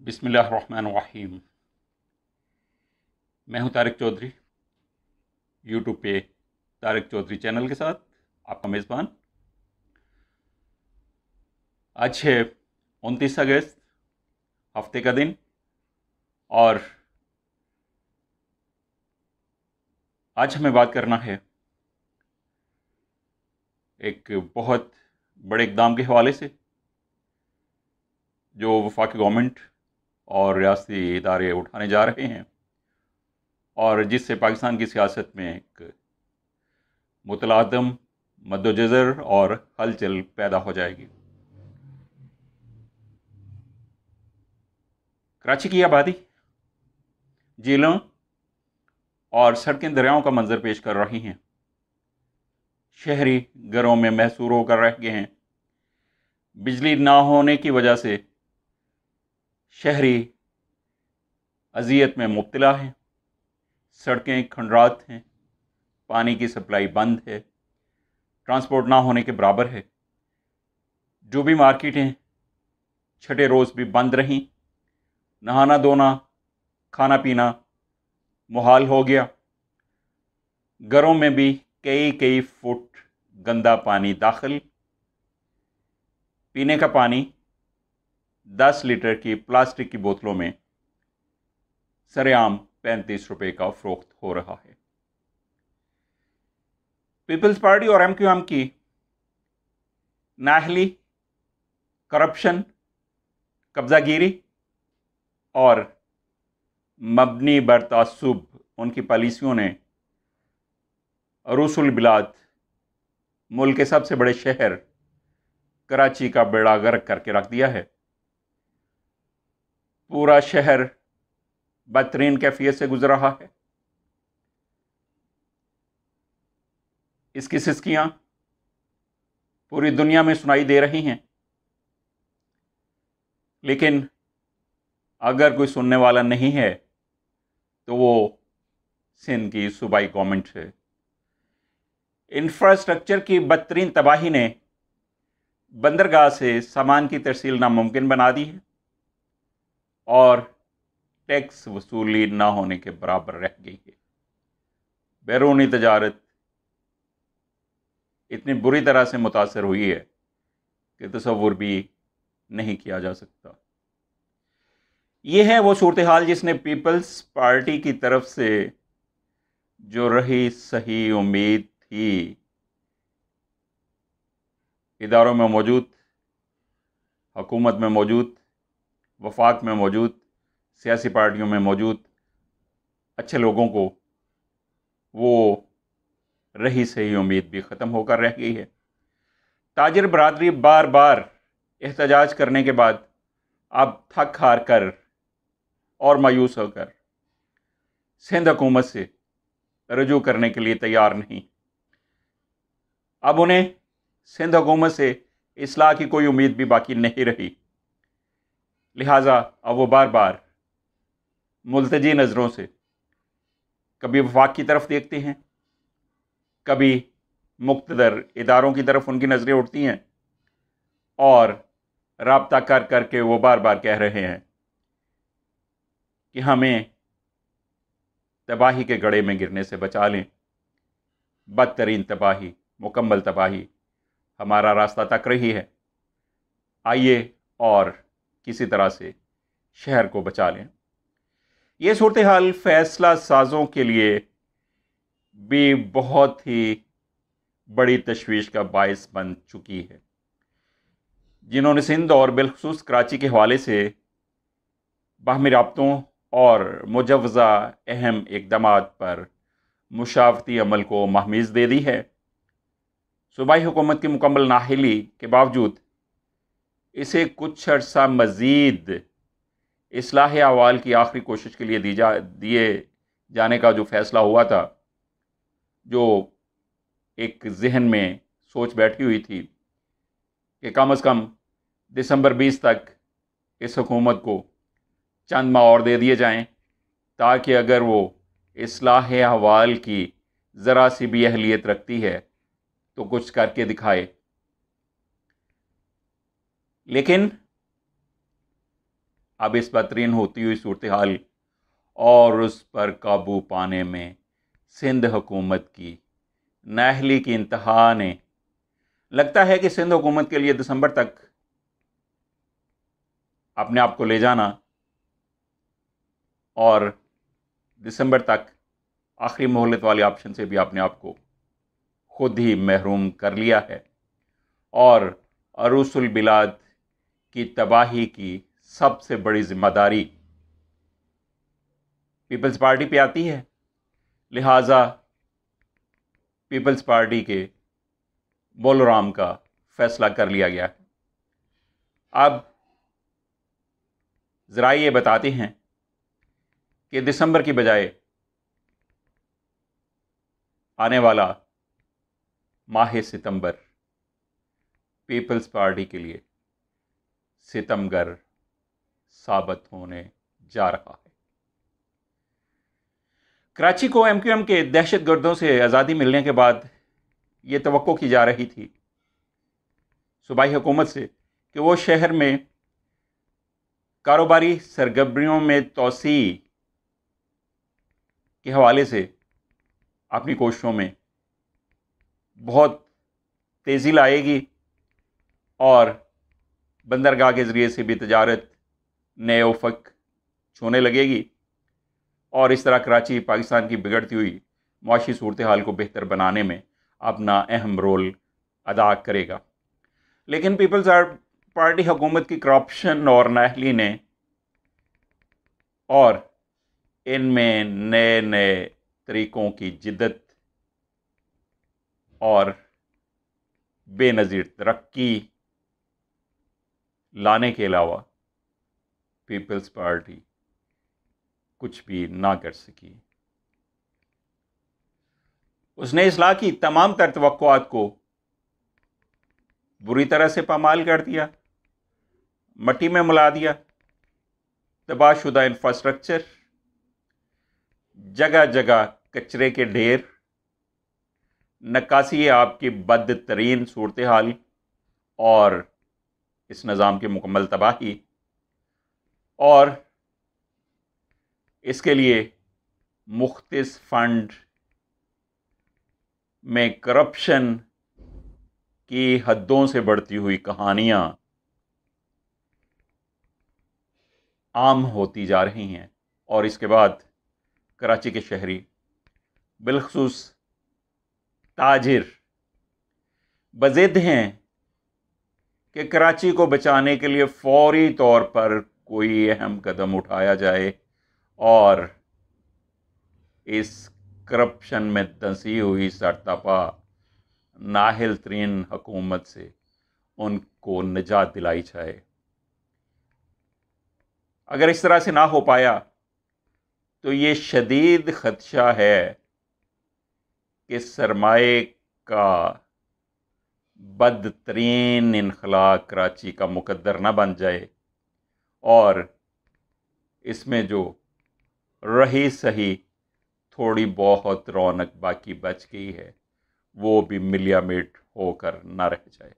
बिस्मिल्लाहिर्रहमानिर्रहीम। मैं हूं तारिक चौधरी, यूट्यूब पे तारिक चौधरी चैनल के साथ आपका मेज़बान। आज है 29 अगस्त, हफ्ते का दिन, और आज हमें बात करना है एक बहुत बड़े इक़दाम के हवाले से जो वफाकी गवर्नमेंट और रियासती इदारे उठाने जा रहे हैं और जिससे पाकिस्तान की सियासत में एक मुतलाज़म मद्दोजज़र और हलचल पैदा हो जाएगी। कराची की आबादी झीलों और सड़कें दरियाओं का मंजर पेश कर रही हैं। शहरी घरों में महसूर होकर रह गए हैं। बिजली ना होने की वजह से शहरी अजियत में मुब्तला हैं। सड़कें खंडरात हैं, पानी की सप्लाई बंद है, ट्रांसपोर्ट ना होने के बराबर है। जो भी मार्केटें छठे रोज़ भी बंद रहीं, नहाना धोना खाना पीना मुहाल हो गया। घरों में भी कई कई फुट गंदा पानी दाखिल। पीने का पानी 10 लीटर की प्लास्टिक की बोतलों में सरेआम 35 रुपए का फ़रोख्त हो रहा है। पीपल्स पार्टी और एमक्यूएम की नाअहली, करप्शन, कब्जागिरी और मबनी बरतासुब उनकी पॉलिसियों ने अरूसुल बिलाद मुल्क के सबसे बड़े शहर कराची का बेड़ा गर्क करके रख दिया है। पूरा शहर बदतरीन कैफियत से गुजर रहा है। इसकी सिसकियां पूरी दुनिया में सुनाई दे रही हैं, लेकिन अगर कोई सुनने वाला नहीं है तो वो सिंध की सूबाई गवर्नमेंट है। इंफ्रास्ट्रक्चर की बदतरीन तबाही ने बंदरगाह से सामान की तरसील नामुमकिन बना दी है और टैक्स वसूली ना होने के बराबर रह गई है। बैरूनी तजारत इतनी बुरी तरह से मुतासर हुई है कि तसव्वुर भी नहीं किया जा सकता। ये है वो सूरत हाल जिसने पीपल्स पार्टी की तरफ से जो रही सही उम्मीद थी, इदारों में मौजूद, हुकूमत में मौजूद, वफाक में मौजूद, सियासी पार्टियों में मौजूद अच्छे लोगों को, वो रही सही उम्मीद भी ख़त्म होकर रह गई है। ताजिर बरादरी बार बार एहतजाज करने के बाद अब थक हार कर और मायूस होकर सिंध हुकूमत से रजू करने के लिए तैयार नहीं। अब उन्हें सिंध हुकूमत से इस्लाह की कोई उम्मीद भी बाकी नहीं रही। लिहाजा अब वो बार बार मुल्तजी नज़रों से कभी वफाक की तरफ देखते हैं, कभी मुक़्तदर इदारों की तरफ उनकी नज़रें उठती हैं और राब्ता कर करके वो बार बार कह रहे हैं कि हमें तबाही के गड़े में गिरने से बचा लें। बदतरीन तबाही, मुकम्मल तबाही हमारा रास्ता तक रही है। आइए और किसी तरह से शहर को बचा लें। ये सूरत हाल फैसला साजों के लिए भी बहुत ही बड़ी तशवीश का बायस बन चुकी है, जिन्होंने सिंध और बिलखुसूस कराची के हवाले से बाहमी राब्तों और मुजव्वज़ा अहम इक़दामात पर मुशावरती अमल को महमीज़ दे दी है। सूबाई हुकूमत की मुकम्मल नाअहली के बावजूद इसे कुछ अर्सा मज़ीद इस्लाह अहवाल की आखिरी कोशिश के लिए दिए जाने का जो फ़ैसला हुआ था, जो एक जहन में सोच बैठी हुई थी कि कम से कम दिसंबर 20 तक इस हुकूमत को चंद माह और दे दिए जाएं, ताकि अगर वो इस्लाह अहवाल की ज़रा सी भी अहलियत रखती है तो कुछ करके दिखाए। लेकिन अब इस बदतरीन होती हुई सूरत हाल और उस पर काबू पाने में सिंध हुकूमत की नाअहली की इंतहा ने, लगता है कि सिंध हुकूमत के लिए दिसंबर तक अपने आप को ले जाना और दिसंबर तक आखिरी मोहलत वाले ऑप्शन से भी अपने आप को खुद ही महरूम कर लिया है और अरूसुल बिलाद की तबाही की सबसे बड़ी जिम्मेदारी पीपल्स पार्टी पे आती है। लिहाजा पीपल्स पार्टी के बोलराम का फैसला कर लिया गया है। अब ज़रा ये बताते हैं कि दिसंबर की बजाय आने वाला माह सितंबर पीपल्स पार्टी के लिए सितमगर साबित होने जा रहा है। कराची को एमक्यूएम के दहशतगर्दों से आज़ादी मिलने के बाद ये तवक्को की जा रही थी सूबाई हुकूमत से कि वो शहर में कारोबारी सरगर्मियों में तोसी के हवाले से अपनी कोशिशों में बहुत तेज़ी लाएगी और बंदरगाह के ज़रिए से भी तजारत नए उफ़क़ छूने लगेगी और इस तरह कराची पाकिस्तान की बिगड़ती हुई मुआशी सूरत हाल को बेहतर बनाने में अपना अहम रोल अदा करेगा। लेकिन पीपल्स पार्टी हुकूमत की करप्शन और नाअहली ने और इनमें नए नए तरीक़ों की जिद्दत और बेनज़ीर तरक्की लाने के अलावा पीपल्स पार्टी कुछ भी ना कर सकी। उसने इस्लाह की तमाम तर तवक्कुआत को बुरी तरह से पामाल कर दिया, मट्टी में मिला दिया। तबाहशुदा इंफ्रास्ट्रक्चर, जगह जगह कचरे के ढेर, नक्कासी आपकी बदतरीन सूरत हाल और इस निज़ाम की मुकम्मल तबाही, और इसके लिए मुख्तलिफ फंड में करप्शन की हदों से बढ़ती हुई कहानियाँ आम होती जा रही हैं। और इसके बाद कराची के शहरी, बिलखुसूस ताजिर, बज़िद हैं कि कराची को बचाने के लिए फौरी तौर पर कोई अहम कदम उठाया जाए और इस करप्शन में धंसी हुई सरतपा नाहिल तरीन हुकूमत से उनको निजात दिलाई जाए। अगर इस तरह से ना हो पाया तो ये शदीद ख़दशा है कि सरमाए का बदतरीन इनखला कराची का मुकद्दर ना बन जाए और इसमें जो रही सही थोड़ी बहुत रौनक बाकी बच गई है वो भी मिलियामेट होकर ना रह जाए।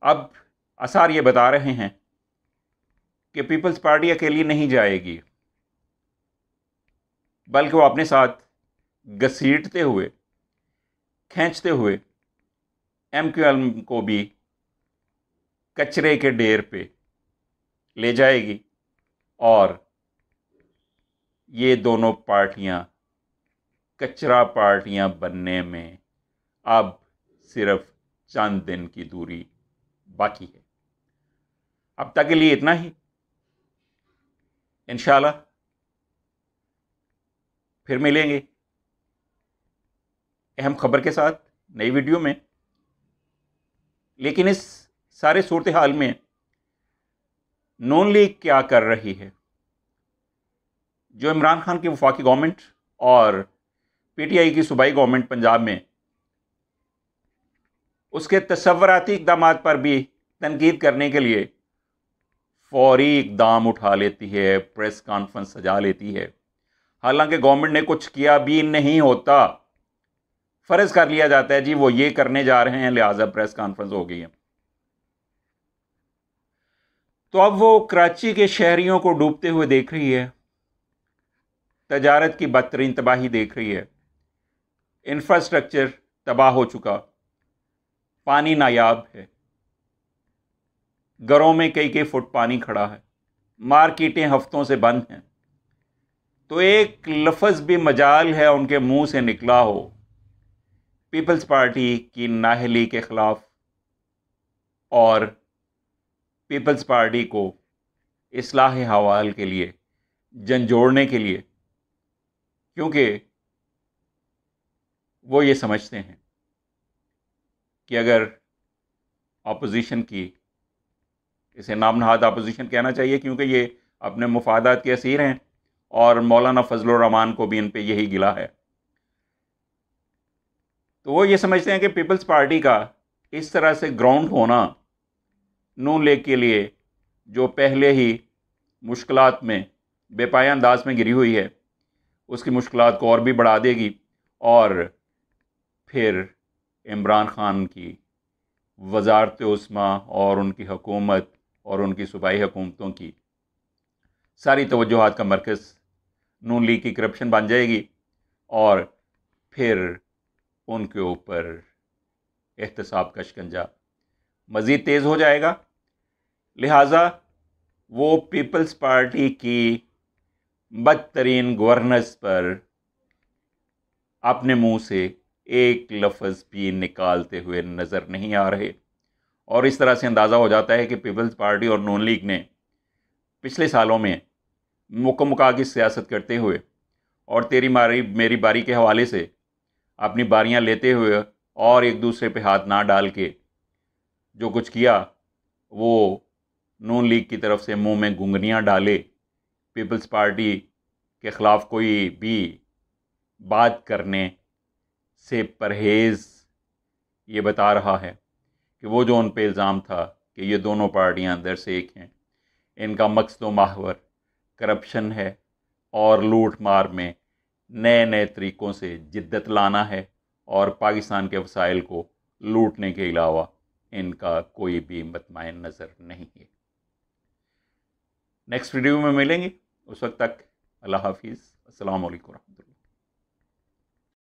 अब आसार ये बता रहे हैं कि पीपल्स पार्टी अकेली नहीं जाएगी, बल्कि वो अपने साथ घसीटते हुए, खींचते हुए एमक्यूएम को भी कचरे के ढेर पे ले जाएगी और ये दोनों पार्टियां कचरा पार्टियां बनने में अब सिर्फ चंद दिन की दूरी बाकी है। अब तक के लिए इतना ही। इंशाल्लाह फिर मिलेंगे अहम खबर के साथ नई वीडियो में। लेकिन इस सारे सूरत हाल में नून लीग क्या कर रही है, जो इमरान खान की वफाकी गवर्नमेंट और पीटीआई की सूबाई गवर्नमेंट पंजाब में उसके तसव्वुराती इक़दाम पर भी तनकीद करने के लिए फौरी इक़दाम उठा लेती है, प्रेस कॉन्फ्रेंस सजा लेती है, हालांकि गवर्नमेंट ने कुछ किया भी नहीं होता। फ़र्ज़ कर लिया जाता है जी वो ये करने जा रहे हैं लिहाजा प्रेस कॉन्फ्रेंस हो गई है। तो अब वो कराची के शहरियों को डूबते हुए देख रही है, तजारत की बदतरीन तबाही देख रही है, इंफ्रास्ट्रक्चर तबाह हो चुका, पानी नायाब है, घरों में कई कई फुट पानी खड़ा है, मार्केटें हफ्तों से बंद हैं। तो एक लफ्ज़ भी मजाल है उनके मुंह से निकला हो पीपल्स पार्टी की नाअहली के ख़िलाफ़ और पीपल्स पार्टी को इस्लाह हवाल के लिए, झंझोड़ने के लिए, क्योंकि वो ये समझते हैं कि अगर अपोजिशन की, इसे नाम नहाद अपोजिशन कहना चाहिए क्योंकि ये अपने मुफादात के असीर हैं और मौलाना फजलुर रहमान को भी इन पे यही गिला है। तो वो ये समझते हैं कि पीपल्स पार्टी का इस तरह से ग्राउंड होना नून लीग के लिए, जो पहले ही मुश्किलात में बेपाया अंदाज में गिरी हुई है, उसकी मुश्किलात को और भी बढ़ा देगी और फिर इमरान खान की वज़ारत उस्मा और उनकी हुकूमत और उनकी सूबाई हुकूमतों की सारी तवज्जुहात का मरकज़ नून लीग की करप्शन बन जाएगी और फिर उनके ऊपर एहतसाब का शिकंजा मज़ीद तेज़ हो जाएगा। लिहाजा वो पीपल्स पार्टी की बदतरीन गवर्नेंस पर अपने मुंह से एक लफ्ज़ भी निकालते हुए नज़र नहीं आ रहे और इस तरह से अंदाज़ा हो जाता है कि पीपल्स पार्टी और नून लीग ने पिछले सालों में मुक्का की सियासत करते हुए और तेरी मारी मेरी बारी के हवाले से अपनी बारियां लेते हुए और एक दूसरे पे हाथ ना डाल के जो कुछ किया, वो नून लीग की तरफ से मुंह में घुंघनियाँ डाले पीपल्स पार्टी के ख़िलाफ़ कोई भी बात करने से परहेज़ ये बता रहा है कि वो जो उन पे इल्ज़ाम था कि ये दोनों पार्टियां अंदर से एक हैं, इनका मकसद व महवर करप्शन है और लूट मार में नए नए तरीक़ों से जिद्दत लाना है और पाकिस्तान के वसाइल को लूटने के अलावा इनका कोई भी मतमाइन नज़र नहीं है। नेक्स्ट वीडियो में मिलेंगे, उस वक्त तक अल्लाह हाफिज़, अस्सलाम वालेकुम।